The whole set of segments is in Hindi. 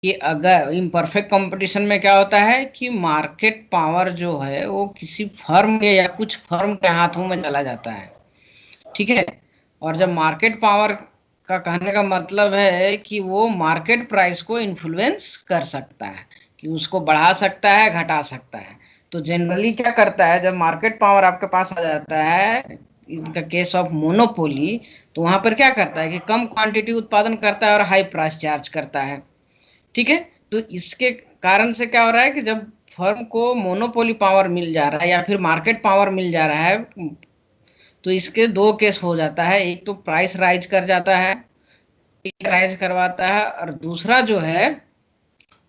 कि अगर इम्परफेक्ट कंपटीशन में क्या होता है कि मार्केट पावर जो है वो किसी फर्म के या कुछ फर्म के हाथों में चला जाता है, ठीक है। और जब मार्केट पावर का कहने का मतलब है कि वो मार्केट प्राइस को इन्फ्लुएंस कर सकता है, कि उसको बढ़ा सकता है, घटा सकता है। तो जनरली क्या करता है, जब मार्केट पावर आपके पास आ जाता है, इनका केस ऑफ मोनोपोली, तो वहां पर क्या करता है कि कम क्वांटिटी उत्पादन करता है और हाई प्राइस चार्ज करता है, ठीक है। तो इसके कारण से क्या हो रहा है कि जब फर्म को मोनोपोली पावर मिल जा रहा है या फिर मार्केट पावर मिल जा रहा है, तो इसके दो केस हो जाता है। एक तो प्राइस राइज कर जाता है, राइज करवाता है, और दूसरा जो है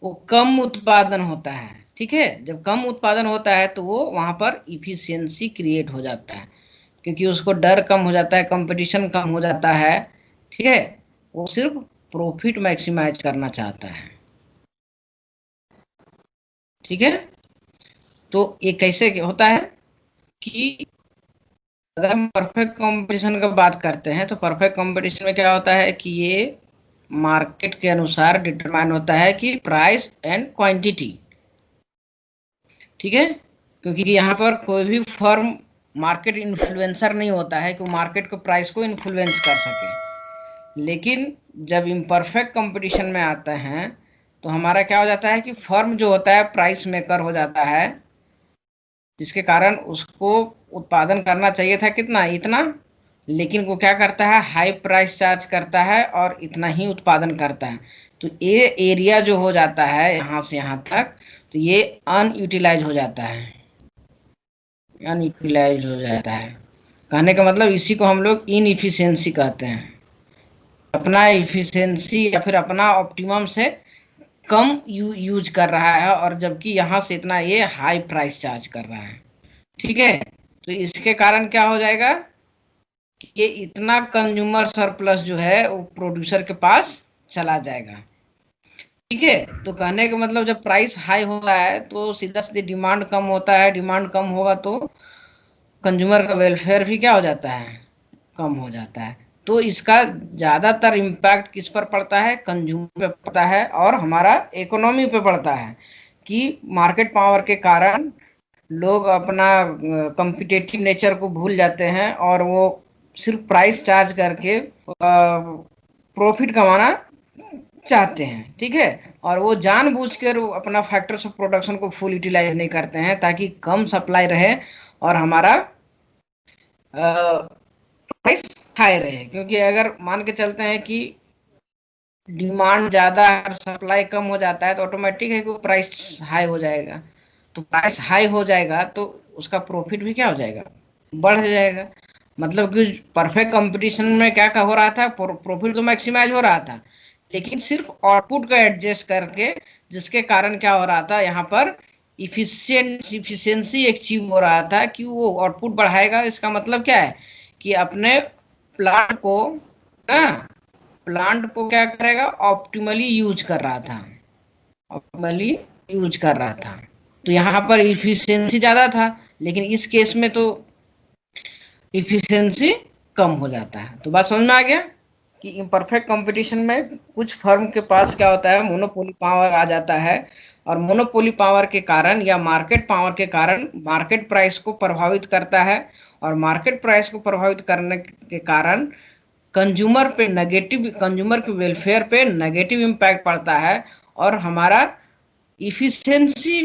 वो कम उत्पादन होता है, ठीक है। जब कम उत्पादन होता है तो वो वहां पर इफिशियंसी क्रिएट हो जाता है, क्योंकि उसको डर कम हो जाता है, कंपटीशन कम हो जाता है, ठीक है। वो सिर्फ प्रॉफिट मैक्सिमाइज करना चाहता है, ठीक है। तो ये कैसे होता है कि अगर हम परफेक्ट कंपटीशन की बात करते हैं, तो परफेक्ट कंपटीशन में क्या होता है कि ये मार्केट के अनुसार डिटरमाइन होता है कि प्राइस एंड क्वांटिटी, ठीक है। क्योंकि यहाँ पर कोई भी फर्म मार्केट इन्फ्लुएंसर नहीं होता है कि वो मार्केट को प्राइस को इन्फ्लुएंस कर सके। लेकिन जब इम्परफेक्ट कंपटीशन में आते हैं तो हमारा क्या हो जाता है कि फर्म जो होता है प्राइस मेकर हो जाता है, जिसके कारण उसको उत्पादन करना चाहिए था कितना, इतना, लेकिन वो क्या करता है, हाई प्राइस चार्ज करता है और इतना ही उत्पादन करता है। तो ये एरिया जो हो जाता है यहाँ से यहाँ तक, तो ये अनयूटिलाइज हो जाता है, अनयूटिलाइज हो जाता है। कहने का मतलब इसी को हम लोग इनइफिशियंसी कहते हैं। अपना इफिशियंसी या फिर अपना ऑप्टिमम से कम यूज कर रहा है, और जबकि यहाँ से इतना ये हाई प्राइस चार्ज कर रहा है, ठीक है। तो इसके कारण क्या हो जाएगा कि ये इतना कंज्यूमर सरप्लस जो है वो प्रोड्यूसर के पास चला जाएगा, ठीक है। तो कहने का मतलब जब प्राइस हाई हो रहा है तो सीधा सीधी डिमांड कम होता है, डिमांड कम होगा तो कंज्यूमर का वेलफेयर भी क्या हो जाता है, कम हो जाता है। तो इसका ज्यादातर इम्पैक्ट किस पर पड़ता है, कंज्यूमर पे पड़ता है और हमारा इकोनॉमी पे पड़ता है, कि मार्केट पावर के कारण लोग अपना कम्पिटेटिव नेचर को भूल जाते हैं और वो सिर्फ प्राइस चार्ज करके प्रॉफिट कमाना चाहते हैं, ठीक है। और वो जानबूझकर अपना फैक्टर्स ऑफ प्रोडक्शन को फुल यूटिलाइज नहीं करते हैं ताकि कम सप्लाई रहे और हमारा प्राइस हाई रहे। क्योंकि अगर मान के चलते हैं कि डिमांड ज्यादा है और सप्लाई कम हो जाता है, तो ऑटोमेटिक है कि प्राइस हाई हो जाएगा। तो प्राइस हाई हो जाएगा तो उसका प्रॉफिट भी क्या हो जाएगा, बढ़ जाएगा। मतलब कि परफेक्ट कंपटीशन में क्या हो रहा था, प्रॉफिट तो मैक्सिमाइज हो रहा था, लेकिन सिर्फ आउटपुट को एडजस्ट करके, जिसके कारण क्या हो रहा था, यहाँ पर इफिशियंसी अचीव हो रहा था कि वो आउटपुट बढ़ाएगा। इसका मतलब क्या है कि अपने प्लांट को ना, प्लांट को क्या करेगा, ऑप्टिमली यूज कर रहा था, ऑप्टिमली यूज कर रहा था। तो यहाँ पर इफिशियंसी ज्यादा था, लेकिन इस केस में तो इफिशियंसी कम हो जाता है। तो बात समझ में आ गया कि इम्परफेक्ट कंपटीशन में कुछ फर्म के पास क्या होता है, मोनोपोली पावर आ जाता है, और मोनोपोली पावर के कारण या मार्केट पावर के कारण मार्केट प्राइस को प्रभावित करता है, और मार्केट प्राइस को प्रभावित करने के कारण कंज्यूमर पे नेगेटिव, कंज्यूमर के वेलफेयर पे नेगेटिव इम्पैक्ट पड़ता है, और हमारा इफिशियंसी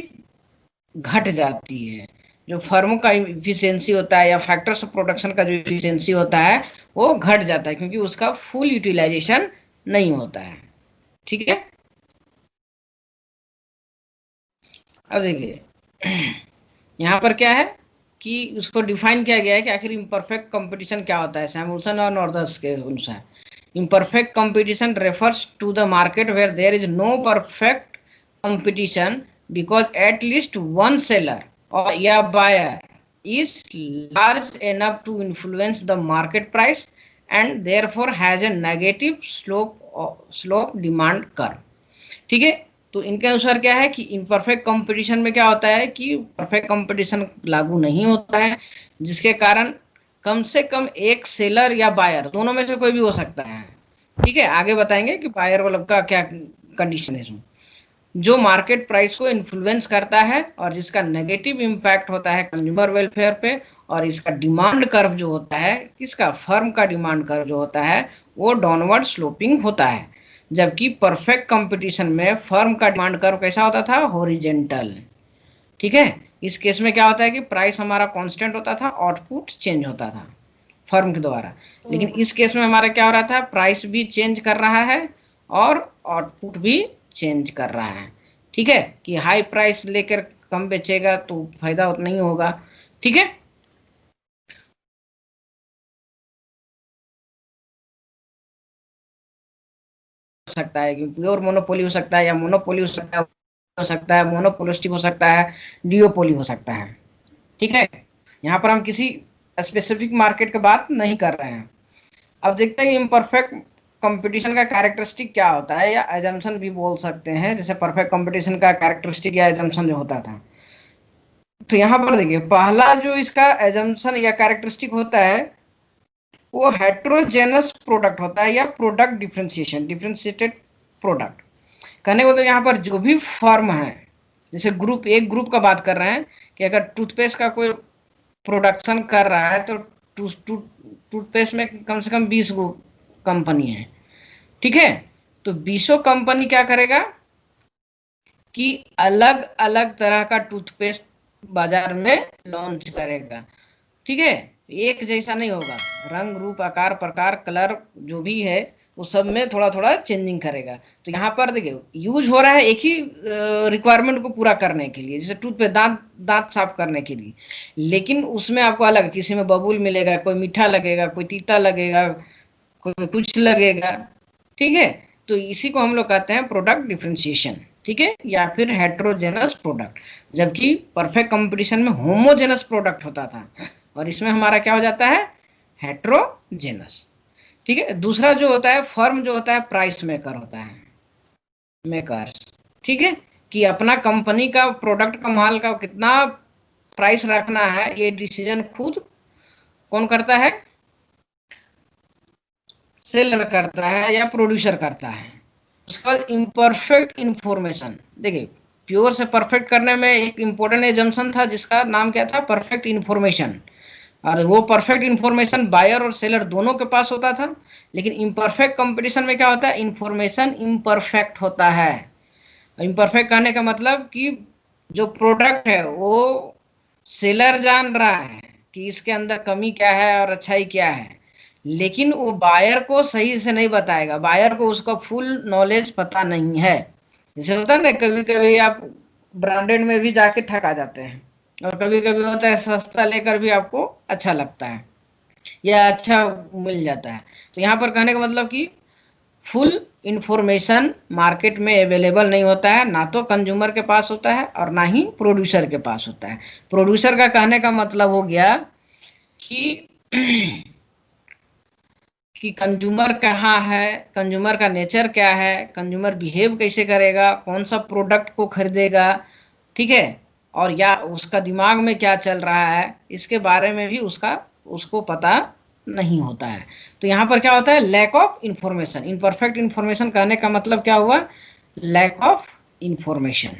घट जाती है। जो फर्मों का इफिशियंसी होता है या फैक्टर्स ऑफ प्रोडक्शन का जो इफिशियंसी होता है वो घट जाता है, क्योंकि उसका फुल यूटिलाइजेशन नहीं होता है, ठीक है। अब देखिए यहाँ पर क्या है कि उसको डिफाइन किया गया है कि आखिर इम्परफेक्ट कंपटीशन क्या होता है, सैमुअल्सन और नॉर्दर्स के अनुसार। Imperfect competition refers to the market where there is no perfect competition because at least one seller or a buyer is large enough to influence the market price and therefore has a negative slope demand curve, ठीक है। तो इनके अनुसार क्या है कि इनपरफेक्ट कंपटीशन में क्या होता है कि परफेक्ट कंपटीशन लागू नहीं होता है, जिसके कारण कम से कम एक सेलर या बायर, दोनों में से कोई भी हो सकता है, ठीक है। आगे बताएंगे कि बायर वालों का क्या कंडीशन है इसमें। जो मार्केट प्राइस को इन्फ्लुएंस करता है और जिसका नेगेटिव इम्पैक्ट होता है कंज्यूमर वेलफेयर पे। और इसका डिमांड कर्व जो होता है, किसका, फर्म का डिमांड कर्व जो होता है वो डाउनवर्ड स्लोपिंग होता है। जबकि परफेक्ट कंपटीशन में फर्म का डिमांड कर्व कैसा होता था, हॉरिजेंटल। ठीक है, इस केस में क्या होता है कि प्राइस हमारा कांस्टेंट होता था, आउटपुट चेंज होता था फर्म के द्वारा। लेकिन इस केस में हमारा क्या हो रहा था, प्राइस भी चेंज कर रहा है और आउटपुट भी चेंज कर रहा है। ठीक है, कि हाई प्राइस लेकर कम बेचेगा तो फायदा उतना ही होगा। ठीक है, सकता है कि प्योर मोनोपोली हो सकता है, या मोनोपोली हो सकता है मोनोपोलिस्टिक हो सकता है, डिओपोली हो सकता है। ठीक है, यहाँ पर हम किसी स्पेसिफिक मार्केट की बात नहीं कर रहे हैं। अब देखते हैं इम्परफेक्ट कंपटीशन का कैरेक्टरिस्टिक क्या होता है, या एजम्पशन भी बोल सकते हैं, जैसे परफेक्ट कंपटीशन का कैरेक्टरिस्टिक या एजम्पशन जो होता था। तो यहाँ पर देखिए, पहला जो इसका एजम्पशन या कैरेक्टरिस्टिक होता है वो हेट्रोजेनस प्रोडक्ट होता है, या प्रोडक्ट डिफ्रेंशिएशन, डिफ्रेंशिएटेड प्रोडक्ट। कहने को तो यहाँ पर जो भी फर्म है, जैसे ग्रुप, एक ग्रुप का बात कर रहे हैं कि अगर टूथपेस्ट का कोई प्रोडक्शन कर रहा है तो टूथपेस्ट में कम से कम 20 गो कंपनी है। ठीक है, तो 20 कंपनी क्या करेगा कि अलग अलग तरह का टूथपेस्ट बाजार में लॉन्च करेगा। ठीक है, एक जैसा नहीं होगा, रंग रूप आकार प्रकार कलर जो भी है वो सब में थोड़ा थोड़ा चेंजिंग करेगा। तो यहाँ पर देखिए यूज हो रहा है एक ही रिक्वायरमेंट को पूरा करने के लिए, जैसे टूथपेस्ट, दांत दांत साफ करने के लिए, लेकिन उसमें आपको अलग, किसी में बबूल मिलेगा, कोई मीठा लगेगा, कोई तीता लगेगा, कोई कुछ लगेगा। ठीक है, तो इसी को हम लोग कहते हैं प्रोडक्ट डिफ्रेंशिएशन। ठीक है, या फिर हेट्रोजेनस प्रोडक्ट। जबकि परफेक्ट कंपटीशन में होमोजेनस प्रोडक्ट होता था, और इसमें हमारा क्या हो जाता है, हेट्रोजेनस। ठीक है, दूसरा जो होता है फर्म जो होता है प्राइस मेकर होता है, मेकर्स। ठीक है, कि अपना कंपनी का प्रोडक्ट का माल का कितना प्राइस रखना है ये डिसीजन खुद कौन करता है, सेलर करता है या प्रोड्यूसर करता है। उसके बाद इम्परफेक्ट इंफॉर्मेशन, देखिए प्योर से परफेक्ट करने में एक इंपॉर्टेंट एजम्पशन था जिसका नाम क्या था, परफेक्ट इंफॉर्मेशन। और वो परफेक्ट इंफॉर्मेशन बायर और सेलर दोनों के पास होता था। लेकिन इम्परफेक्ट कंपटीशन में क्या होता है, इंफॉर्मेशन इम्परफेक्ट होता है। इम्परफेक्ट कहने का मतलब कि जो प्रोडक्ट है वो सेलर जान रहा है कि इसके अंदर कमी क्या है और अच्छाई क्या है, लेकिन वो बायर को सही से नहीं बताएगा, बायर को उसका फुल नॉलेज पता नहीं है। जैसे होता है ना, कभी कभी आप ब्रांडेड में भी जाके ठगा जाते हैं, और कभी कभी होता है सस्ता लेकर भी आपको अच्छा लगता है या अच्छा मिल जाता है। तो यहाँ पर कहने का मतलब कि फुल इंफॉर्मेशन मार्केट में अवेलेबल नहीं होता है, ना तो कंज्यूमर के पास होता है और ना ही प्रोड्यूसर के पास होता है। प्रोड्यूसर का कहने का मतलब हो गया कि कि कंज्यूमर कहाँ है, कंज्यूमर का नेचर क्या है, कंज्यूमर बिहेव कैसे करेगा, कौन सा प्रोडक्ट को खरीदेगा। ठीक है, और या उसका दिमाग में क्या चल रहा है, इसके बारे में भी उसको पता नहीं होता है। तो यहाँ पर क्या होता है, lack of information. Imperfect information कहने का मतलब क्या हुआ, लैक ऑफ इंफॉर्मेशन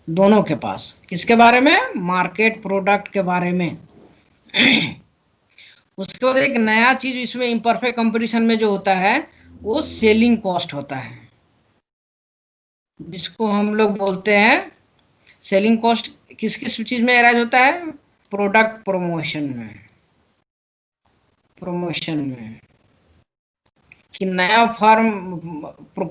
दोनों के पास, किसके बारे में, मार्केट प्रोडक्ट के बारे में। उसके बाद एक नया चीज इसमें इम्परफेक्ट कंपटीशन में जो होता है वो सेलिंग कॉस्ट होता है, जिसको हम लोग बोलते हैं सेलिंग कॉस्ट। किस किस चीज में एराइज होता है, प्रोडक्ट प्रमोशन में, प्रमोशन में कि नया फर्म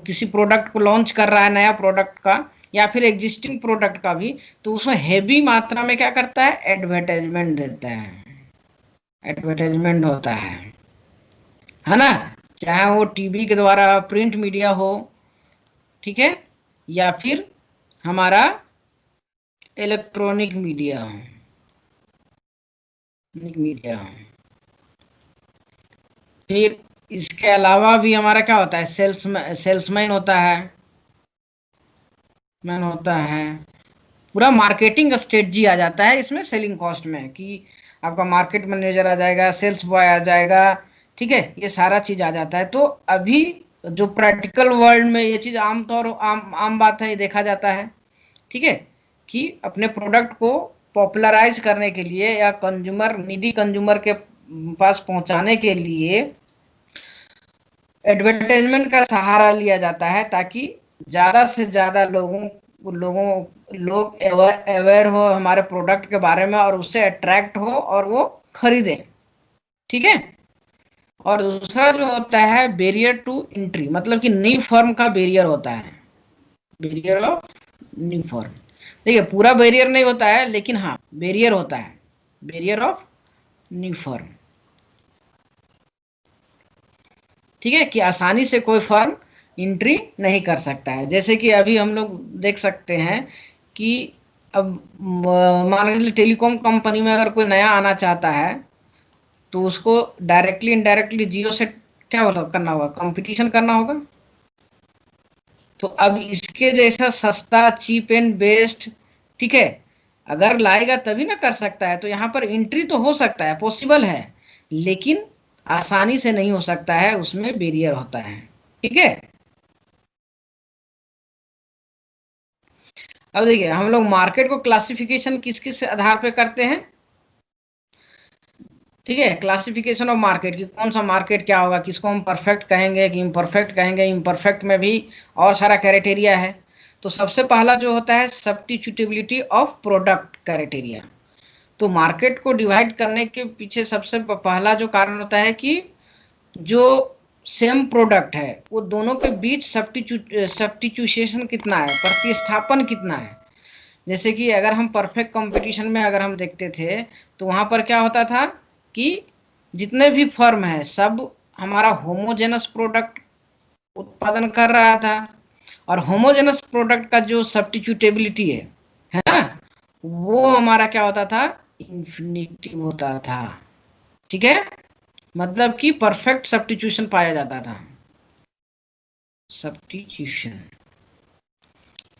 किसी प्रोडक्ट को लॉन्च कर रहा है, नया प्रोडक्ट का या फिर एग्जिस्टिंग प्रोडक्ट का भी, तो उसमें हेवी मात्रा में क्या करता है, एडवर्टाइजमेंट देता है, एडवर्टाइजमेंट होता है ना। चाहे वो टीवी के द्वारा, प्रिंट मीडिया हो, ठीक है, या फिर हमारा इलेक्ट्रॉनिक मीडिया हो, मीडिया हो। फिर इसके अलावा भी हमारा क्या होता है, सेल्समैन होता है, मैन होता है। पूरा मार्केटिंग स्ट्रेटजी आ जाता है इसमें सेलिंग कॉस्ट में, कि आपका मार्केट मैनेजर आ जाएगा, सेल्स बॉय आ जाएगा। ठीक है, ये सारा चीज आ जाता है। तो अभी जो प्रैक्टिकल वर्ल्ड में ये चीज आम बात है, ये देखा जाता है, ठीक है, कि अपने प्रोडक्ट को पॉपुलराइज करने के लिए या नीडी कंज्यूमर के पास पहुंचाने के लिए एडवर्टाइजमेंट का सहारा लिया जाता है, ताकि ज्यादा से ज्यादा लोग अवेयर हो हमारे प्रोडक्ट के बारे में और उससे अट्रैक्ट हो और वो खरीदें, ठीक है। और दूसरा जो होता है बैरियर टू एंट्री, मतलब कि नई फर्म का बैरियर होता है, बैरियर ऑफ न्यू फर्म। देखिए पूरा बैरियर नहीं होता है, लेकिन हाँ बैरियर होता है, बैरियर ऑफ न्यू फर्म, ठीक है, कि आसानी से कोई फर्म एंट्री नहीं कर सकता है। जैसे कि अभी हम लोग देख सकते हैं कि अब मान लीजिए टेलीकॉम कंपनी में अगर कोई नया आना चाहता है तो उसको डायरेक्टली इनडायरेक्टली जियो से क्या करना होगा, कंपटीशन करना होगा। तो अब इसके जैसा सस्ता चीप एंड बेस्ट, ठीक है, अगर लाएगा तभी ना कर सकता है। तो यहाँ पर एंट्री तो हो सकता है, पॉसिबल है, लेकिन आसानी से नहीं हो सकता है, उसमें बैरियर होता है, ठीक है। अब देखिए हम लोग मार्केट को क्लासिफिकेशन किस किस आधार पे करते हैं, ठीक है, क्लासिफिकेशन ऑफ मार्केट की कौन सा मार्केट क्या होगा, किसको हम परफेक्ट कहेंगे कि इम्परफेक्ट कहेंगे, इम्परफेक्ट में भी और सारा क्राइटेरिया है। तो सबसे पहला जो होता है सब्स्टिट्यूटेबिलिटी ऑफ प्रोडक्ट क्राइटेरिया। तो मार्केट को डिवाइड करने के पीछे सबसे पहला जो कारण होता है कि जो सेम प्रोडक्ट है वो दोनों के बीच सब्स्टिट्यूशन कितना है, प्रतिस्थापन कितना है। जैसे कि अगर हम परफेक्ट कंपटीशन में अगर हम देखते थे तो वहां पर क्या होता था कि जितने भी फर्म है सब हमारा होमोजेनस प्रोडक्ट उत्पादन कर रहा था, और होमोजेनस प्रोडक्ट का जो सब्स्टिट्यूटेबिलिटी है ना, वो हमारा क्या होता था, इंफिनिटिव होता था, ठीक है, मतलब कि परफेक्ट सब्स्टिट्यूशन पाया जाता था, सब्स्टिट्यूशन।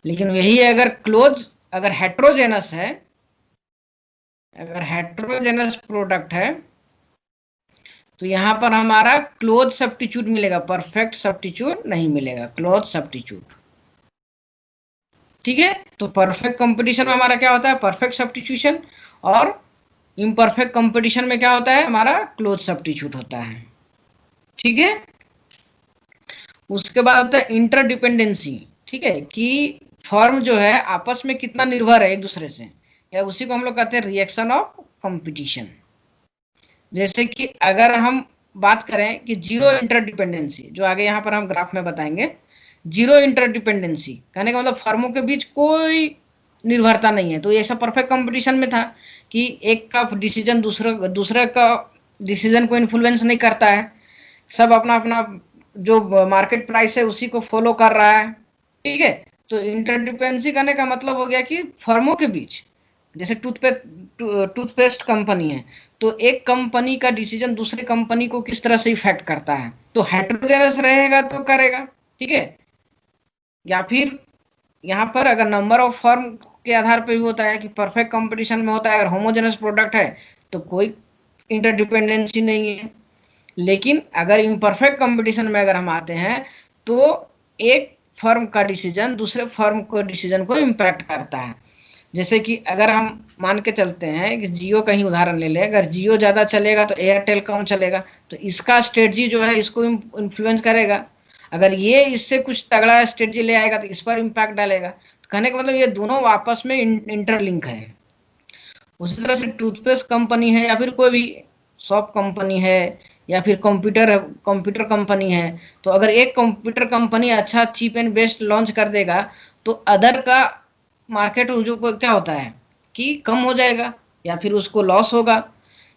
लेकिन यही अगर हेट्रोजेनस है, अगर हेट्रोजेनस प्रोडक्ट है तो यहां पर हमारा क्लोज सब्स्टिट्यूट मिलेगा, परफेक्ट सब्स्टिट्यूट नहीं मिलेगा, क्लोज सब्स्टिट्यूट, ठीक है। तो परफेक्ट कंपटीशन में हमारा क्या होता है, परफेक्ट सब्स्टिट्यूशन, और इम्परफेक्ट कंपटीशन में क्या होता है, हमारा क्लोज सब्स्टिट्यूट होता है, ठीक है। उसके बाद होता है इंटरडिपेंडेंसी, ठीक है, कि फर्म जो है आपस में कितना निर्भर है एक दूसरे से, या उसी को हम लोग कहते हैं रिएक्शन ऑफ कंपटीशन। जैसे कि अगर हम बात करें कि जीरो इंटरडिपेंडेंसी, जो आगे यहाँ पर हम ग्राफ में बताएंगे, जीरो इंटरडिपेंडेंसी कहने का मतलब फर्मों के बीच कोई निर्भरता नहीं है। तो ऐसा परफेक्ट कंपटीशन में था कि एक का डिसीजन दूसरे का डिसीजन को इन्फ्लुएंस नहीं करता है, सब अपना अपना जो मार्केट प्राइस है उसी को फॉलो कर रहा है, ठीक है। तो इंटरडिपेंडेंसी करने का मतलब हो गया कि फर्मों के बीच, जैसे टूथपेस्ट कंपनी है तो एक कंपनी का डिसीजन दूसरे कंपनी को किस तरह से इफेक्ट करता है, तो हेट्रोजेनस रहेगा तो करेगा, ठीक है। या फिर यहाँ पर अगर नंबर ऑफ फर्म के आधार पर भी होता है कि परफेक्ट कंपटीशन में होता है, अगर होमोजेनस प्रोडक्ट है तो कोई इंटरडिपेंडेंसी नहीं है। लेकिन अगर इम्परफेक्ट कंपटीशन में अगर हम आते हैं तो एक फर्म का डिसीजन दूसरे फर्म को डिसीजन को इम्पैक्ट करता है। जैसे कि अगर हम मान के चलते हैं कि जियो का ही उदाहरण ले ले, अगर जियो ज्यादा चलेगा तो एयरटेल कम चलेगा, तो इसका स्ट्रेटजी जो है इसको इन्फ्लुएंस करेगा। अगर ये इससे कुछ तगड़ा स्ट्रेटजी ले आएगा तो इस पर इम्पैक्ट डालेगा। तो कहने का मतलब ये दोनों आपस में इंटरलिंक है। उसी तरह से टूथपेस्ट कंपनी है या फिर कोई भी शॉप कंपनी है या फिर कंप्यूटर कंपनी है, तो अगर एक कंप्यूटर कंपनी अच्छा चीप एंड बेस्ट लॉन्च कर देगा तो अदर का मार्केट जो क्या होता है कि कम हो जाएगा या फिर उसको लॉस होगा,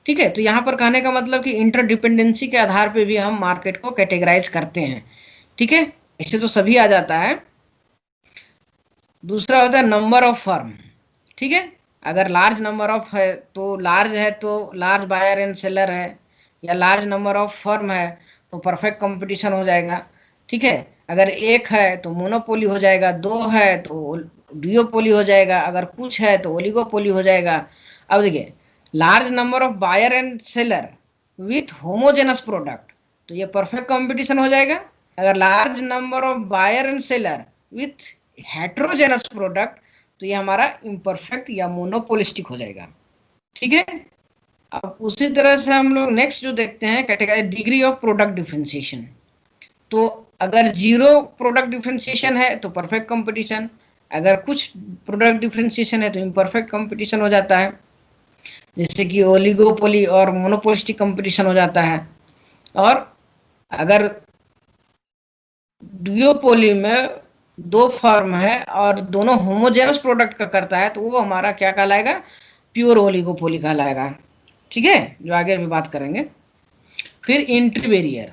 ठीक है। तो यहाँ पर कहने का मतलब कि इंटरडिपेंडेंसी के आधार पे भी हम मार्केट को कैटेगराइज करते हैं, ठीक है। इससे तो सभी आ जाता है। दूसरा होता है नंबर ऑफ फर्म, ठीक है। अगर लार्ज नंबर ऑफ है तो लार्ज बायर एंड सेलर है, या लार्ज नंबर ऑफ फर्म है तो परफेक्ट कंपटीशन हो जाएगा, ठीक है। अगर एक है तो मोनोपोली हो जाएगा, दो है तो डिओपोली हो जाएगा, अगर कुछ है तो ओलिगोपोली हो जाएगा। अब देखिए large number of buyer and seller with homogeneous product, तो ये परफेक्ट कंपटीशन हो जाएगा। अगर large number of buyer and seller with heterogeneous product, तो ये हमारा इम्परफेक्ट या मोनोपोलिस्टिक हो जाएगा। ठीक है। अब उसी तरह से हम लोग नेक्स्ट जो देखते हैं category degree of product differentiation. तो अगर जीरो प्रोडक्ट डिफरेंशिएशन है तो परफेक्ट कंपटीशन, अगर कुछ प्रोडक्ट डिफरेंशिएशन है तो इम्परफेक्ट कंपटीशन हो जाता है, जैसे कि ओलिगोपोली और मोनोपोलिस्टिक कंपटीशन हो जाता है। और अगर डुओपोली में दो फर्म है और दोनों होमोजेनस प्रोडक्ट का करता है तो वो हमारा क्या कहलाएगा, प्योर ओलिगोपोली कहलाएगा। ठीक है, जो आगे भी बात करेंगे। फिर एंट्री बैरियर,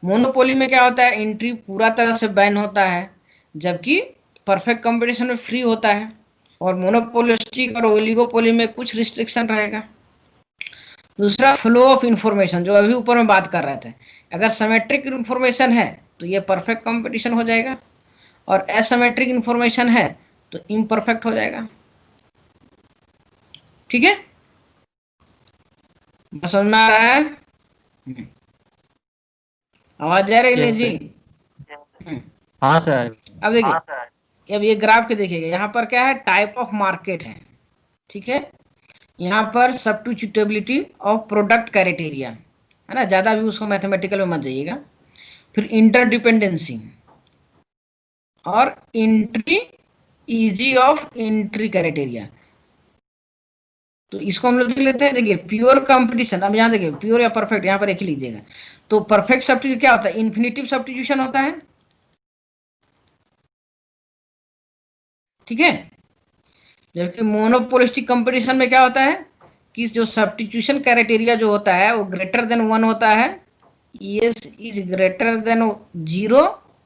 मोनोपोली में क्या होता है, एंट्री पूरा तरह से बैन होता है, जबकि परफेक्ट कंपटीशन में फ्री होता है। और मोनोपोलिस्टिक और ओलिगोपोली में कुछ रिस्ट्रिक्शन रहेगा। दूसरा फ्लो ऑफ इंफॉर्मेशन, जो अभी ऊपर में बात कर रहे थे, अगर सिमेट्रिक इंफॉर्मेशन है तो ये परफेक्ट कंपटीशन हो जाएगा, और एसिमेट्रिक इंफॉर्मेशन है तो इम्परफेक्ट हो जाएगा। ठीक है, समझ में आ रहा है? आवाज जा रही है जी? हाँ सर। अब देखिए, अब ये ग्राफ के देखिएगा, यहाँ पर क्या है, टाइप ऑफ मार्केट है। ठीक है, यहाँ पर सब्स्टिट्यूटेबिलिटी ऑफ प्रोडक्ट क्राइटेरिया है ना, ज्यादा भी उसको मैथमेटिकल में मत जाइएगा। फिर इंटरडिपेंडेंसी और entry, easy of entry criteria. तो इसको हम लोग देख लेते हैं। देखिए प्योर कंपटीशन, अब यहाँ देखिए प्योर या परफेक्ट, यहाँ पर एक ही लीजिएगा। तो परफेक्ट सब्स्टिट्यूशन क्या होता है, इन्फिनिटिव सब्स्टिट्यूशन होता है। ठीक है, जबकि मोनोपोलिस्टिक कंपटीशन में क्या होता है कि जो सब्स्टिट्यूशन क्राइटेरिया जो होता है वो ग्रेटर देन 1 होता है, एस इज ग्रेटर देन 0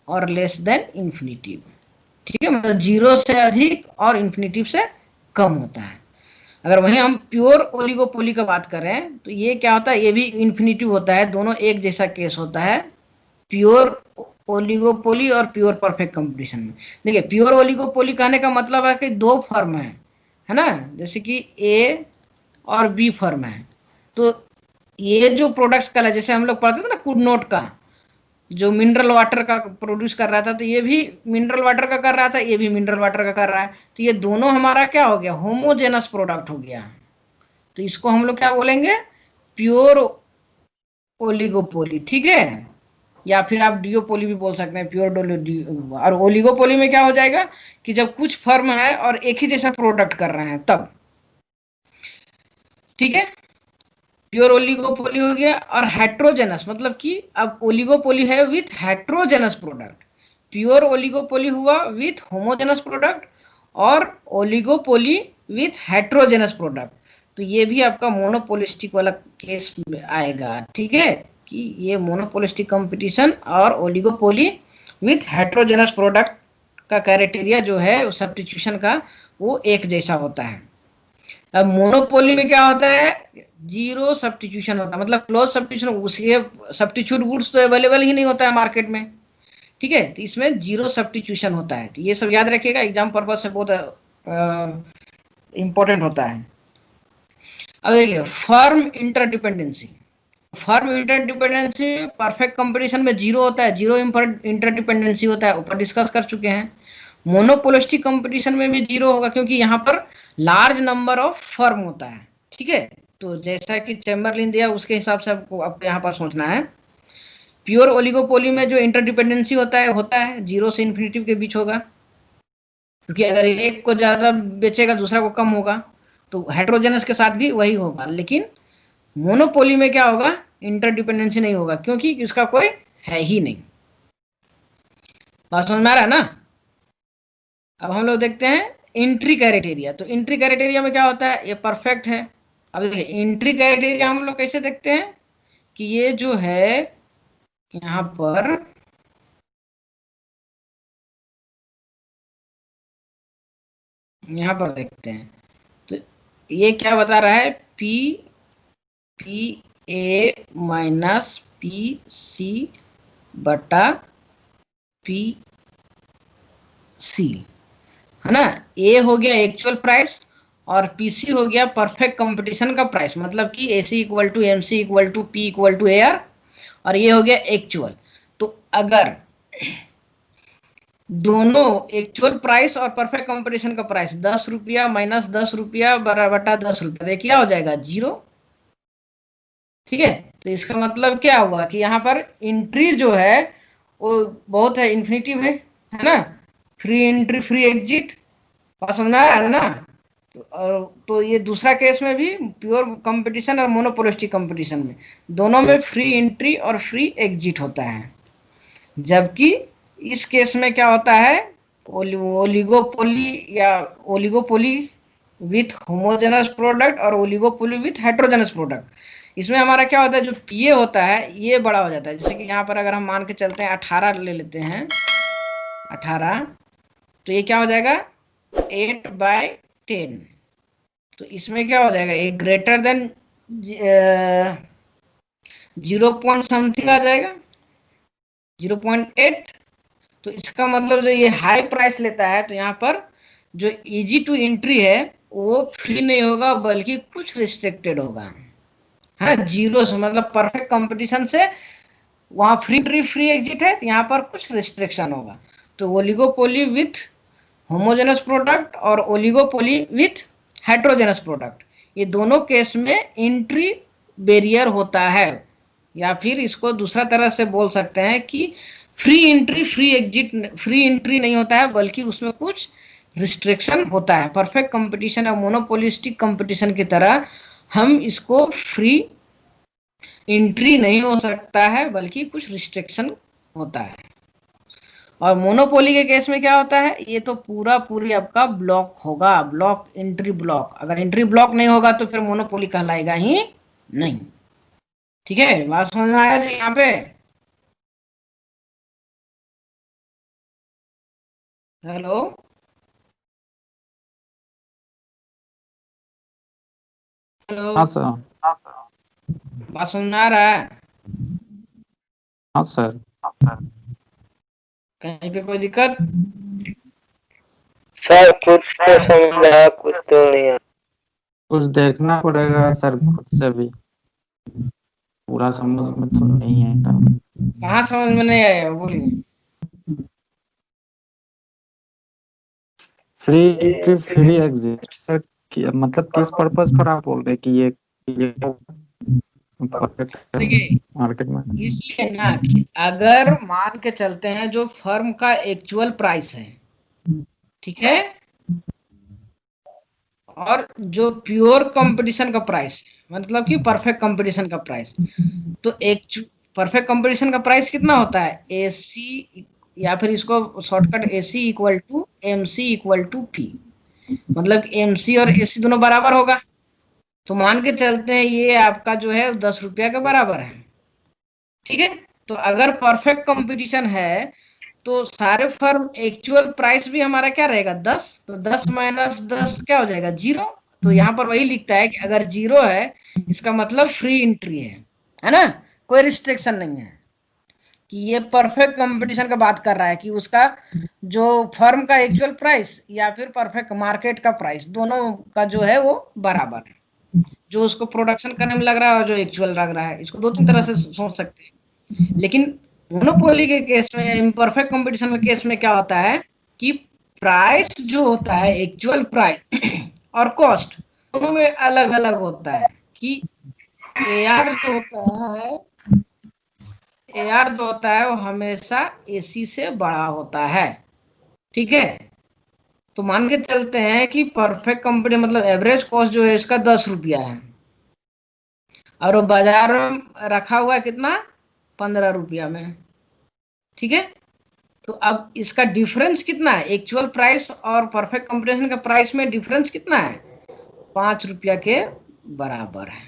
और लेस देन इन्फिनिटिव। ठीक है, मतलब 0 से अधिक और इन्फिनिटिव से कम होता है। अगर वहीं हम प्योर ओलिगोपोली का बात करें तो ये क्या होता है, ये भी इन्फिनिटिव होता है, दोनों एक जैसा केस होता है प्योर ओलिगोपोली और प्योर परफेक्ट कंपटीशन में। देखिए प्योर ओलिगोपोली कहने का मतलब है कि दो फर्म है ना, जैसे कि ए और बी फर्म है, तो ये जो प्रोडक्ट्स का, जैसे हम लोग पढ़ते थे ना कुडनोट का, जो मिनरल वाटर का प्रोड्यूस कर रहा था, तो ये भी मिनरल वाटर का कर रहा था, ये भी मिनरल वाटर का कर रहा है, तो ये दोनों हमारा क्या हो गया, होमोजेनस प्रोडक्ट हो गया। तो इसको हम लोग क्या बोलेंगे, प्योर ओलिगोपोली। ठीक है, या फिर आप डिओपोली भी बोल सकते हैं, प्योर और ओलिगोपोली में क्या हो जाएगा कि जब कुछ फर्म है और एक ही जैसा प्रोडक्ट कर रहे हैं तब। ठीक है, प्योर ओलिगोपोली हो गया। और हेट्रोजेनस मतलब कि अब ओलिगोपोली है with heterogeneous product, pure oligopoly हुआ विथ होमोजेनस प्रोडक्ट, और ओलिगोपोली विथ हेट्रोजेनस प्रोडक्ट। तो ये भी आपका मोनोपोलिस्टिक वाला केस में आएगा। ठीक है, कि ये मोनोपोलिस्टिक कंपटीशन और ओलिगोपोली विथ हेट्रोजेनस प्रोडक्ट का क्राइटेरिया जो है सब्स्टिट्यूशन का, वो एक जैसा होता है। अब मोनोपोली में क्या होता है, जीरो सब्स्टिट्यूशन होता है, मतलब क्लोज सब्स्टिट्यूशन, उसके सब्स्टिट्यूट गुड्स तो अवेलेबल ही नहीं होता है मार्केट में। ठीक है, तो इसमें जीरो सब्स्टिट्यूशन होता है। तो ये सब याद रखिएगा, एग्जाम पर्पज से बहुत इंपॉर्टेंट होता है। अब देखिए firm interdependency, firm interdependency perfect competition में जीरो होता है, जीरो इंटरडिपेंडेंसी होता है, ऊपर डिस्कस कर चुके हैं। मोनोपोलिस्टिक कंपटीशन में भी जीरो होगा, क्योंकि यहाँ पर लार्ज नंबर ऑफ फर्म होता है। ठीक है, तो जैसा कि चैम्बरलिन दिया उसके हिसाब से आपको यहाँ पर सोचना है। प्योर ओलिगोपोली में जो इंटरडिपेंडेंसी होता है जीरो से इन्फिनिटिव के बीच होगा, क्योंकि अगर एक को ज्यादा बेचेगा दूसरा को कम होगा, तो हेट्रोजेनस के साथ भी वही होगा। लेकिन मोनोपोली में क्या होगा, इंटरडिपेंडेंसी नहीं होगा, क्योंकि उसका कोई है ही नहीं। बात समझ में आ रहा है ना? अब हम लोग देखते हैं एंट्री क्राइटेरिया। तो एंट्री क्राइटेरिया में क्या होता है, ये परफेक्ट है। अब देखिए एंट्री क्राइटेरिया हम लोग कैसे देखते हैं कि ये जो है यहाँ पर देखते हैं, तो ये क्या बता रहा है, P A minus P C बटा पी सी, है ना। ए हो गया एक्चुअल प्राइस और पीसी हो गया परफेक्ट कंपटीशन का प्राइस, मतलब कि AC equal to MC equal to P equal to AR, और ये हो गया एक्चुअल। तो अगर दोनों एक्चुअल प्राइस और परफेक्ट कंपटीशन का प्राइस 10 रुपया माइनस 10 रुपया बटा 10 रुपया, तो क्या हो जाएगा 0। ठीक है, तो इसका मतलब क्या हुआ कि यहाँ पर एंट्री जो है वो बहुत है, इन्फिनिटिव है ना, फ्री एंट्री फ्री एग्जिट, बात समझ में आ रहा है ना। तो ये दूसरा केस में भी प्योर कंपटीशन और मोनोपोलिस्टिक कंपटीशन में दोनों में फ्री एंट्री और फ्री एग्जिट होता है, जबकि इस केस में क्या होता है, ओलिगोपोली या ओलिगोपोली विथ होमोजेनस प्रोडक्ट और ओलिगोपोली विथ हेट्रोजेनस प्रोडक्ट। इसमें हमारा क्या होता है, जो पीए होता है ये बड़ा हो जाता है। जैसे कि यहाँ पर अगर हम मान के चलते हैं 18 ले लेते हैं 18, तो ये क्या हो जाएगा 8/10। तो इसमें क्या हो जाएगा, एक ग्रेटर देन 0 पॉइंट समथिंग आ जाएगा 0.8। तो इसका मतलब जो ये हाई प्राइस लेता है, तो यहाँ पर जो इजी टू एंट्री है वो फ्री नहीं होगा बल्कि कुछ रिस्ट्रिक्टेड होगा, है ना। जीरो से मतलब परफेक्ट कंपटीशन से वहां फ्री एंट्री फ्री एग्जिट है, तो यहाँ पर कुछ रिस्ट्रिक्शन होगा। तो ओलिगोपोली विथ होमोजेनस प्रोडक्ट और ओलिगोपोली विथ हेट्रोजेनस प्रोडक्ट, ये दोनों केस में एंट्री बैरियर होता है, या फिर इसको दूसरा तरह से बोल सकते हैं कि free entry free exit, free entry नहीं होता है बल्कि उसमें कुछ रिस्ट्रिक्शन होता है। परफेक्ट कंपटीशन और मोनोपोलिस्टिक कंपटीशन की तरह हम इसको फ्री एंट्री नहीं हो सकता है बल्कि कुछ रिस्ट्रिक्शन होता है। और मोनोपोली के केस में क्या होता है, ये तो पूरी आपका ब्लॉक होगा, ब्लॉक एंट्री ब्लॉक। अगर एंट्री ब्लॉक नहीं होगा तो फिर मोनोपोली कहलाएगा ही नहीं। ठीक है, बात समझ में आया जी यहाँ पे। हेलो, हेलो, हाँ सर। बात समझ में आ रहा है? हाँ सर। कहीं पे कोई दिक्कत? सर कुछ तो समझ में आया, कुछ तो नहीं आया। कुछ देखना पड़ेगा सर खुद से भी, पूरा समझ में तो नहीं है। कहाँ समझ में नहीं आया, बोलिए। Free entry free exit sir, मतलब किस पर्पस पर आप बोल रहे हैं कि ये देखिए, मार्केट में? इसलिए ना कि अगर मान के चलते हैं जो फर्म का एक्चुअल प्राइस है, ठीक है, और जो प्योर कंपटीशन का प्राइस है, मतलब कि परफेक्ट कंपटीशन का प्राइस, तो एक परफेक्ट कंपटीशन का प्राइस कितना होता है, एसी, या फिर इसको shortcut AC equal to MC equal to P, मतलब एमसी और एसी दोनों बराबर होगा। तो मान के चलते हैं ये आपका जो है 10 रुपया के बराबर है, ठीक है। तो अगर परफेक्ट कंपटीशन है तो सारे फर्म एक्चुअल प्राइस भी हमारा क्या रहेगा 10, तो 10 माइनस 10 क्या हो जाएगा 0। तो यहाँ पर वही लिखता है कि अगर 0 है इसका मतलब फ्री एंट्री है ना, कोई रिस्ट्रिक्शन नहीं है। कि ये परफेक्ट कंपटीशन का बात कर रहा है कि उसका जो फर्म का एक्चुअल प्राइस या फिर परफेक्ट मार्केट का प्राइस दोनों का जो है वो बराबर है, जो उसको प्रोडक्शन करने में लग रहा है और जो एक्चुअल लग रहा है। इसको दो तीन तरह से सोच सकते हैं। लेकिन मोनोपोली के केस में, इम्परफेक्ट कंपटीशन के केस में क्या होता है कि प्राइस जो होता है एक्चुअल प्राइस और कॉस्ट दोनों में अलग अलग होता है। कि एआर जो होता है, एआर जो होता है वो हमेशा एसी से बड़ा होता है, ठीक है। तो मान के चलते हैं कि परफेक्ट कंपनी मतलब एवरेज कॉस्ट जो है इसका 10 रुपया है और वो बाजार में रखा हुआ है कितना 15 रुपया में, ठीक है। तो अब इसका डिफरेंस कितना है, एक्चुअल प्राइस और परफेक्ट कंपटीशन का प्राइस में डिफरेंस कितना है 5 रुपया के बराबर है,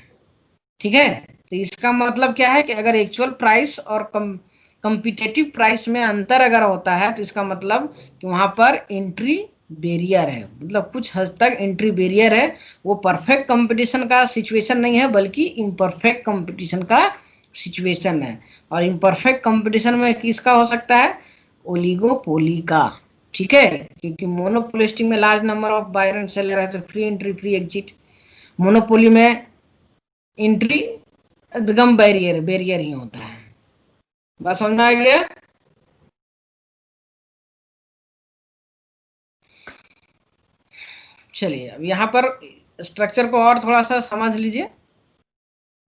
ठीक है। तो इसका मतलब क्या है कि अगर एक्चुअल प्राइस और कंपिटेटिव प्राइस में अंतर अगर होता है तो इसका मतलब कि वहां पर एंट्री बैरियर है, मतलब कुछ हद तक एंट्री बैरियर है। वो परफेक्ट कंपटीशन का सिचुएशन नहीं है बल्कि इम्परफेक्ट कंपटीशन का सिचुएशन है। और इम्परफेक्ट कंपटीशन में किसका हो सकता है, ओलिगोपोली का, ठीक है। क्योंकि मोनोपोलिस्टिक में large number of buyer and seller है तो free entry free exit, monopoly में एंट्री एकदम बैरियर ही होता है। बात समझ में आ गया? चलिए अब यहाँ पर स्ट्रक्चर को और थोड़ा सा समझ लीजिए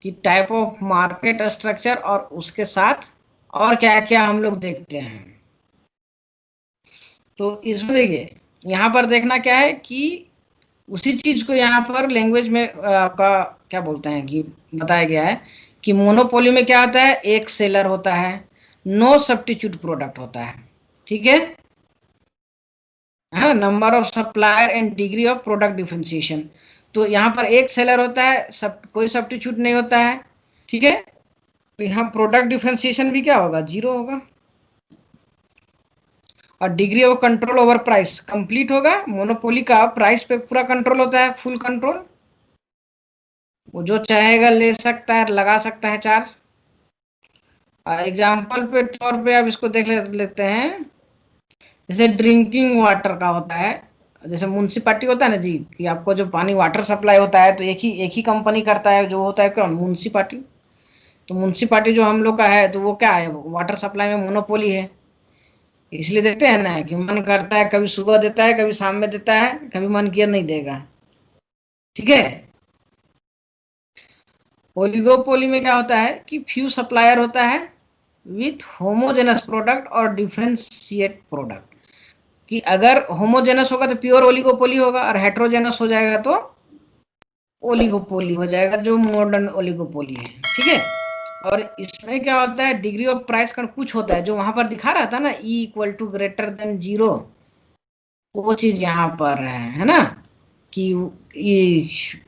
कि टाइप ऑफ मार्केट स्ट्रक्चर और उसके साथ और क्या क्या हम लोग देखते हैं। तो इसमें देखिए यहाँ पर देखना क्या है कि उसी चीज को यहाँ पर लैंग्वेज में आपका क्या बोलते हैं कि बताया गया है कि मोनोपोली में क्या होता है, एक सेलर होता है, नो सब्स्टिट्यूट प्रोडक्ट होता है, ठीक है, number of supplier and degree of product differentiation. तो यहाँ पर एक सेलर होता है, कोई सब्स्टिट्यूट नहीं होता है, ठीक है। तो यहाँ प्रोडक्ट डिफरेंशिएशन भी क्या होगा, 0 होगा। और degree of control over price complete होगा। मोनोपोली का प्राइस पे पूरा कंट्रोल होता है, फुल कंट्रोल, वो जो चाहेगा ले सकता है, लगा सकता है चार्ज। एग्जाम्पल पे तौर पे आप इसको देख लेते हैं, जैसे ड्रिंकिंग वाटर का होता है, जैसे म्युनिसिपालिटी होता है ना जी, कि आपको जो पानी वाटर सप्लाई होता है तो एक ही कंपनी करता है, जो होता है कौन, म्युनिसिपालिटी। तो म्युनिसिपालिटी जो हम लोग का है तो वो क्या है, वाटर सप्लाई में मोनोपोली है। इसलिए देखते हैं ना कि मन करता है कभी सुबह देता है, कभी शाम में देता है, कभी मन किया नहीं देगा, ठीक है। ओलिगोपोली में क्या होता है कि फ्यू सप्लायर होता है विथ होमोजेनस प्रोडक्ट और डिफरेंशिएट प्रोडक्ट। कि अगर होमोजेनस होगा तो प्योर ओलिगोपोली होगा, और हेट्रोजेनस हो जाएगा तो ओलिगोपोली हो जाएगा, जो मॉडर्न ओलिगोपोली है, ठीक है। और इसमें क्या होता है, डिग्री ऑफ प्राइस का कुछ होता है, जो वहां पर दिखा रहा था ना, E = ग्रेटर देन 0, वो चीज यहाँ पर है ना, कि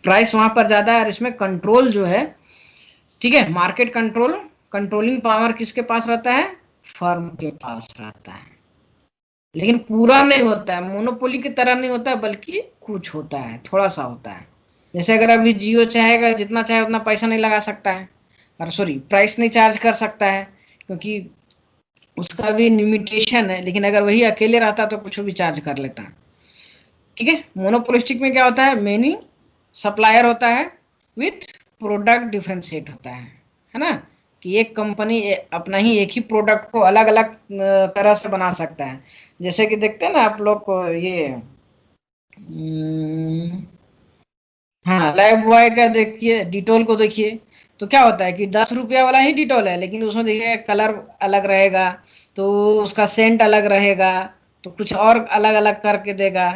प्राइस वहां पर ज्यादा है और इसमें कंट्रोल जो है, ठीक है, मार्केट कंट्रोल, कंट्रोलिंग पावर किसके पास रहता है, फर्म के पास रहता है। लेकिन पूरा नहीं होता है, मोनोपोली की तरह नहीं होता है, बल्कि कुछ होता है, थोड़ा सा होता है। जैसे अगर अभी जियो चाहेगा जितना चाहे उतना पैसा नहीं लगा सकता है, और सॉरी प्राइस नहीं चार्ज कर सकता है, क्योंकि उसका भी लिमिटेशन है। लेकिन अगर वही अकेले रहता तो कुछ भी चार्ज कर लेता, ठीक है। मोनोपोलिस्टिक में क्या होता है, मेनी सप्लायर होता है विथ प्रोडक्ट डिफरेंशिएट होता है ना, कि एक कंपनी अपना ही एक ही प्रोडक्ट को अलग अलग तरह से बना सकता है। जैसे कि देखते हैं ना आप लोग को ये हाँ, लाइफ बॉय का देखिए, डिटोल को देखिए, तो क्या होता है कि 10 रुपया वाला ही डिटोल है, लेकिन उसमें देखिए कलर अलग रहेगा, तो उसका सेंट अलग रहेगा, तो कुछ और अलग अलग करके देगा।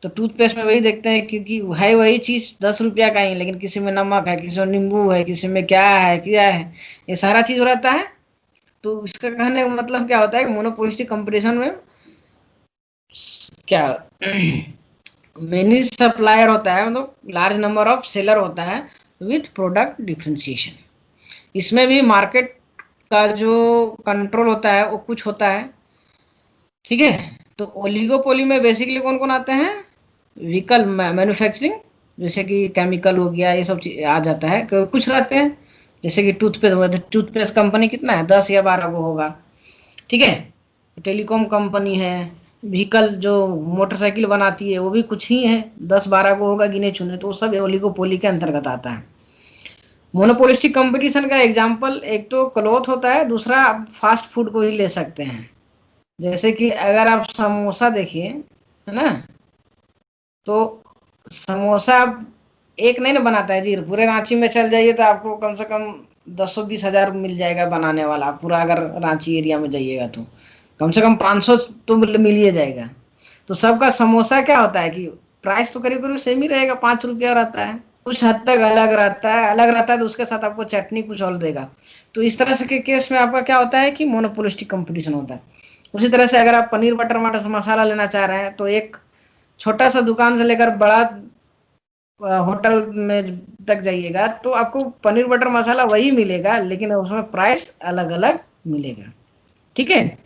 तो टूथपेस्ट में वही देखते हैं, क्योंकि है वही चीज 10 रुपया का ही, लेकिन किसी में नमक है, किसी में नींबू है, किसी में क्या है, ये सारा चीज रहता है। तो इसका कहने का मतलब क्या होता है कि मोनोपोलिस्टिक कंपटीशन में क्या मेनी सप्लायर होता है, मतलब लार्ज नंबर ऑफ सेलर होता है विथ प्रोडक्ट डिफरेंशिएशन। इसमें भी मार्केट का जो कंट्रोल होता है वो कुछ होता है, ठीक है। तो ओलिगोपोली में बेसिकली कौन कौन आते हैं, व्हीकल मैन्युफैक्चरिंग, जैसे कि केमिकल हो गया, ये सब चीज आ जाता है। कुछ रहते हैं जैसे कि टूथपेस्ट कंपनी कितना है, 10 या 12 को होगा, ठीक है। टेलीकॉम कंपनी है, व्हीकल जो मोटरसाइकिल बनाती है वो भी कुछ ही है, 10-12 को होगा गिने चुने, तो वो सब ओलिगोपोली के अंतर्गत आता है। मोनोपोलिस्टिक कंपटीशन का एग्जांपल एक तो क्लॉथ होता है, दूसरा आप फास्ट फूड को ही ले सकते हैं। जैसे कि अगर आप समोसा देखिए, है ना, तो समोसा एक नहीं ना बनाता है जी, पूरे रांची में चल जाइए तो आपको कम से कम 10-20 हजार मिल जाएगा बनाने वाला, पूरा अगर रांची एरिया में जाइएगा तो कम से कम 500 तो मिल ही जाएगा। तो सबका समोसा क्या होता है कि प्राइस तो करीब करीब सेम ही रहेगा, 5 रुपया रहता है, कुछ हद तक अलग रहता है, तो उसके साथ आपको चटनी कुछ और देगा। तो इस तरह से के केस में आपका क्या होता है कि मोनोपोलिस्टिक कंपटीशन होता है। उसी तरह से अगर आप पनीर बटर मसाला लेना चाह रहे हैं, तो एक छोटा सा दुकान से लेकर बड़ा होटल में तक जाइएगा तो आपको पनीर बटर मसाला वही मिलेगा, लेकिन उसमें प्राइस अलग अलग मिलेगा, ठीक है।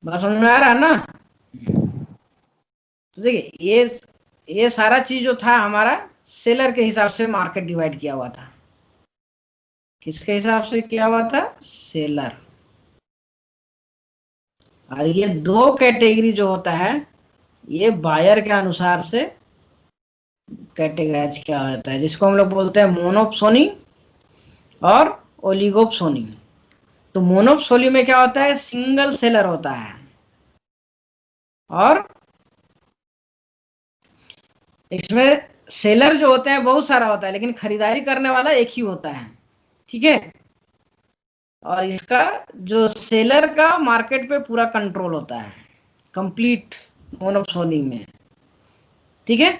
बात समझ में आ रहा है ना। तो देखिए ये सारा चीज जो था हमारा सेलर के हिसाब से मार्केट डिवाइड किया हुआ था। किसके हिसाब से किया हुआ था, सेलर। और ये 2 कैटेगरी जो होता है ये बायर के अनुसार से कैटेगराइज किया होता है, जिसको हम लोग बोलते हैं मोनोप्सोनी और ओलिगोप्सोनी। तो मोनोपोली में क्या होता है, सिंगल सेलर होता है और इसमें सेलर जो होते हैं बहुत सारा होता है, लेकिन खरीदारी करने वाला एक ही होता है, ठीक है। और इसका जो सेलर का मार्केट पे पूरा कंट्रोल होता है, कंप्लीट मोनोपोली में, ठीक है।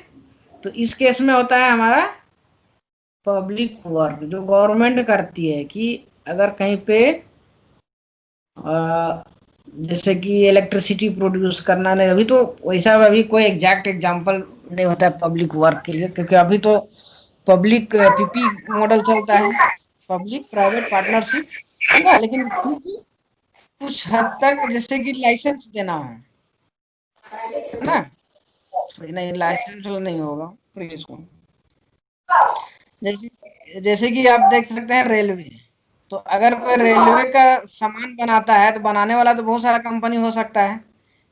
तो इस केस में होता है हमारा पब्लिक वर्क, जो गवर्नमेंट करती है कि अगर कहीं पे जैसे कि इलेक्ट्रिसिटी प्रोड्यूस करना, नहीं अभी तो वैसा अभी कोई एग्जैक्ट एग्जांपल नहीं होता है पब्लिक वर्क के लिए, क्योंकि अभी तो पब्लिक पीपी मॉडल चलता है, पब्लिक प्राइवेट पार्टनरशिप, है ना। लेकिन कुछ हद तक जैसे कि लाइसेंस देना है ना, नहीं लाइसेंस नहीं होगा प्लीज को, जैसे कि आप देख सकते हैं रेलवे, तो अगर कोई रेलवे का सामान बनाता है तो बनाने वाला तो बहुत सारा कंपनी हो सकता है,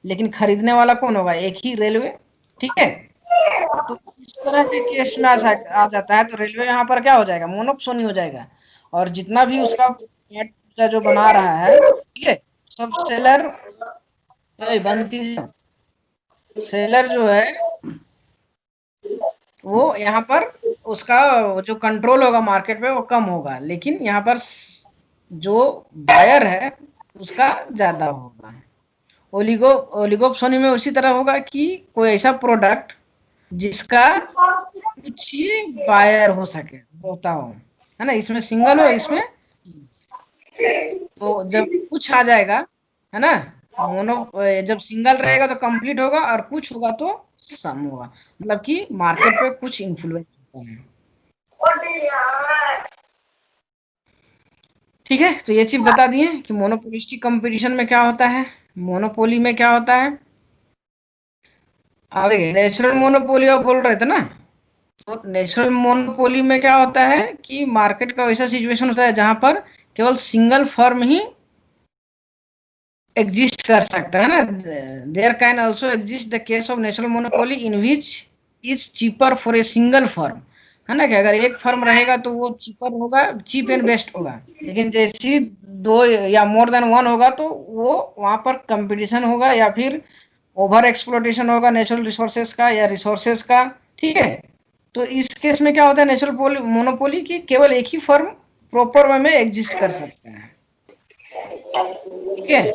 लेकिन खरीदने वाला कौन होगा, एक ही रेलवे, ठीक है। तो इस तरह के केस में आ जाता है, तो रेलवे यहाँ पर क्या हो जाएगा, मोनोपोली हो जाएगा, और जितना भी उसका जो बना रहा है, ठीक है, सब सेलर बनती सेलर जो है वो यहाँ पर उसका जो कंट्रोल होगा मार्केट में वो कम होगा, लेकिन यहाँ पर जो बायर है उसका ज्यादा होगा। ओलिगोपोली में उसी तरह होगा कि कोई ऐसा प्रोडक्ट जिसका कुछ ही बायर हो सके होता हो, है ना, इसमें सिंगल हो, इसमें तो जब कुछ आ जाएगा, है ना, मोनो जब सिंगल रहेगा तो कंप्लीट होगा, और कुछ होगा तो सम होगा, मतलब कि मार्केट पे कुछ इन्फ्लुएंस होता है, ठीक है। तो ये चीज बता दिए कि मोनोपोलिस्टिक कंपटीशन में क्या होता है, मोनोपोली में क्या होता है। अब देखिए नेचुरल मोनोपोली आप बोल रहे थे ना, तो नेचुरल मोनोपोली में क्या होता है कि मार्केट का वैसा सिचुएशन होता है जहां पर केवल सिंगल फर्म ही एग्जिस्ट कर सकता है ना। There can also exist the case of natural monopoly in which is cheaper for a single firm, है ना, कि अगर एक फर्म रहेगा तो वो चीपर होगा, चीप एंड बेस्ट होगा, लेकिन जैसे दो या मोर देन वन होगा तो वो वहां पर कंपटीशन होगा या फिर ओवर एक्सप्लोटेशन होगा नेचुरल रिसोर्सेज का या रिसोर्सेज का, ठीक है। तो इस केस में क्या होता है नेचुरल मोनोपोली की केवल एक ही फर्म प्रॉपर वे में एग्जिस्ट कर सकता है, ठीक है।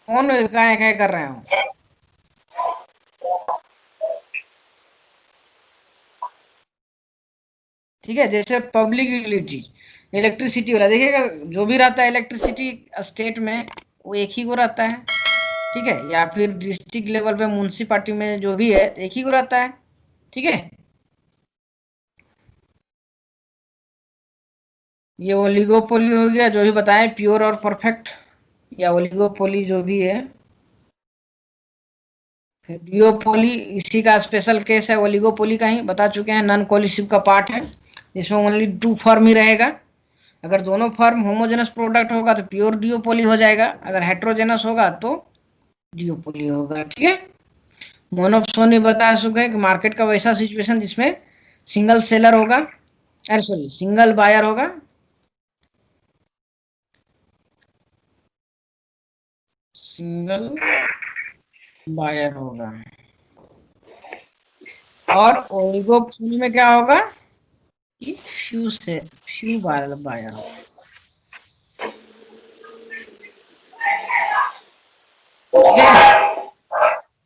कौन क्या कर रहे हो, ठीक है। जैसे पब्लिक यूटिलिटी इलेक्ट्रिसिटी वाला देखिएगा, जो भी रहता है इलेक्ट्रिसिटी स्टेट में वो एक ही को रहता है, ठीक है, या फिर डिस्ट्रिक्ट लेवल पे म्युनिसिपैलिटी में जो भी है एक ही को रहता है, ठीक है। ये ओलिगोपोली हो गया, जो भी बताएं प्योर और परफेक्ट, या ओलिगोपोली जो भी है। डिओपोली इसी का स्पेशल केस है, ओलिगोपोली का ही बता चुके हैं, नॉन कोलिसिव का पार्ट है, जिसमें ओनली टू फर्म ही रहेगा। अगर दोनों फर्म होमोजेनस प्रोडक्ट होगा तो प्योर डिओपोली हो जाएगा, अगर हेट्रोजेनस होगा तो डिओपोली होगा, ठीक है। मोनोपोली बता चुके हैं कि मार्केट का वैसा सिचुएशन जिसमें सिंगल सेलर होगा, अरे सॉरी सिंगल बायर होगा, सिंगल बायर होगा, और ओलिगोपोली में क्या होगा कि फ्यू बायर होगा,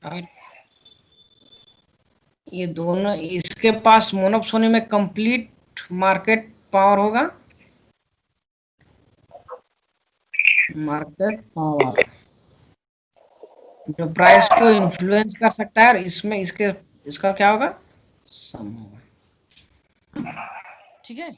और ये दोनों इसके पास मोनोपोली में कंप्लीट मार्केट पावर होगा, मार्केट पावर जो प्राइस को इन्फ्लुएंस कर सकता है, और इसमें इसका क्या होगा, सम होगा, ठीक है।